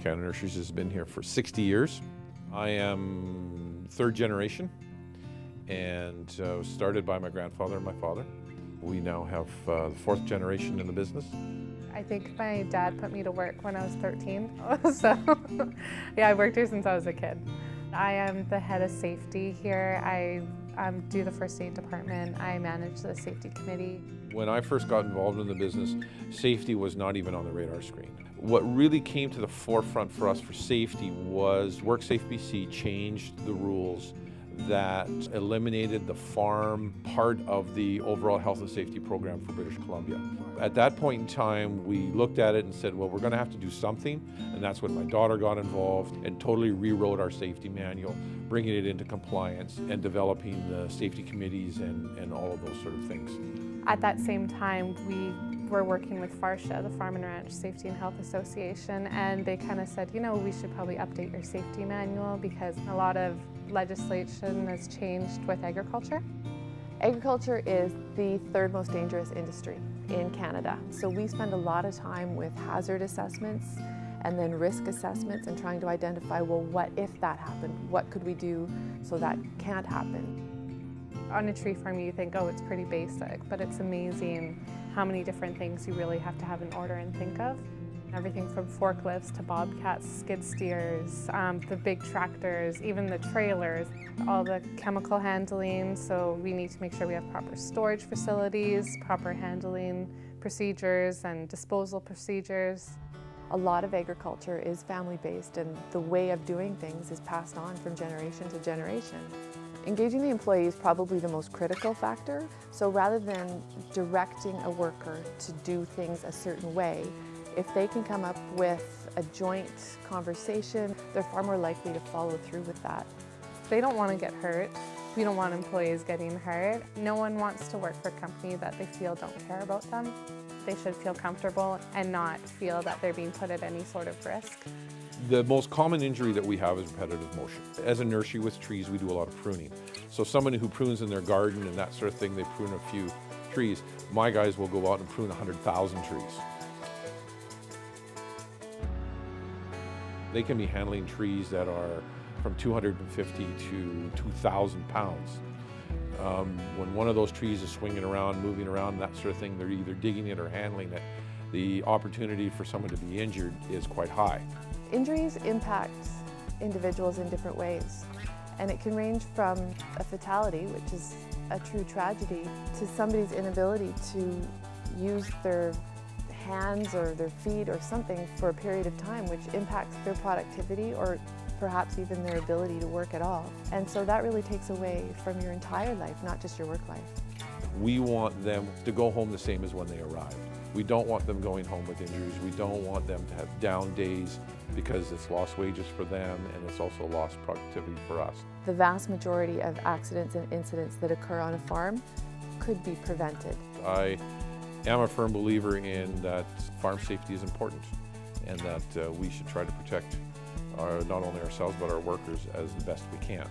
Canada Nurseries has been here for 60 years. I am third generation and was started by my grandfather and my father. We now have the fourth generation in the business. I think my dad put me to work when I was 13, so yeah, I've worked here since I was a kid. I am the head of safety here. I do the first aid department. I manage the safety committee. When I first got involved in the business, safety was not even on the radar screen. What really came to the forefront for us for safety was WorkSafe BC changed the rules that eliminated the farm part of the overall health and safety program for British Columbia. At that point in time, we looked at it and said, well, we're going to have to do something, and that's when my daughter got involved and totally rewrote our safety manual, bringing it into compliance and developing the safety committees and all of those sort of things. At that same time, we were working with FARSHA, the Farm and Ranch Safety and Health Association, and they kind of said, you know, we should probably update your safety manual because a lot of legislation has changed with agriculture. Agriculture is the third most dangerous industry in Canada. So we spend a lot of time with hazard assessments and then risk assessments and trying to identify, well, what if that happened? What could we do so that can't happen? On a tree farm, you think, oh, it's pretty basic, but it's amazing how many different things you really have to have in order and think of. Everything from forklifts to bobcats, skid steers, the big tractors, even the trailers, all the chemical handling. So we need to make sure we have proper storage facilities, proper handling procedures and disposal procedures. A lot of agriculture is family-based and the way of doing things is passed on from generation to generation. Engaging the employee is probably the most critical factor. So rather than directing a worker to do things a certain way, if they can come up with a joint conversation, they're far more likely to follow through with that. They don't want to get hurt. We don't want employees getting hurt. No one wants to work for a company that they feel don't care about them. They should feel comfortable and not feel that they're being put at any sort of risk. The most common injury that we have is repetitive motion. As a nursery with trees, we do a lot of pruning. So someone who prunes in their garden and that sort of thing, they prune a few trees. My guys will go out and prune 100,000 trees. They can be handling trees that are from 250 to 2,000 pounds. When one of those trees is swinging around, moving around, that sort of thing, they're either digging it or handling it. The opportunity for someone to be injured is quite high. Injuries impact individuals in different ways, and it can range from a fatality, which is a true tragedy, to somebody's inability to use their hands or their feet or something for a period of time, which impacts their productivity or perhaps even their ability to work at all. And so that really takes away from your entire life, not just your work life. We want them to go home the same as when they arrived. We don't want them going home with injuries. We don't want them to have down days because it's lost wages for them and it's also lost productivity for us. The vast majority of accidents and incidents that occur on a farm could be prevented. I am a firm believer in that farm safety is important and that we should try to protect not only ourselves but our workers as the best we can.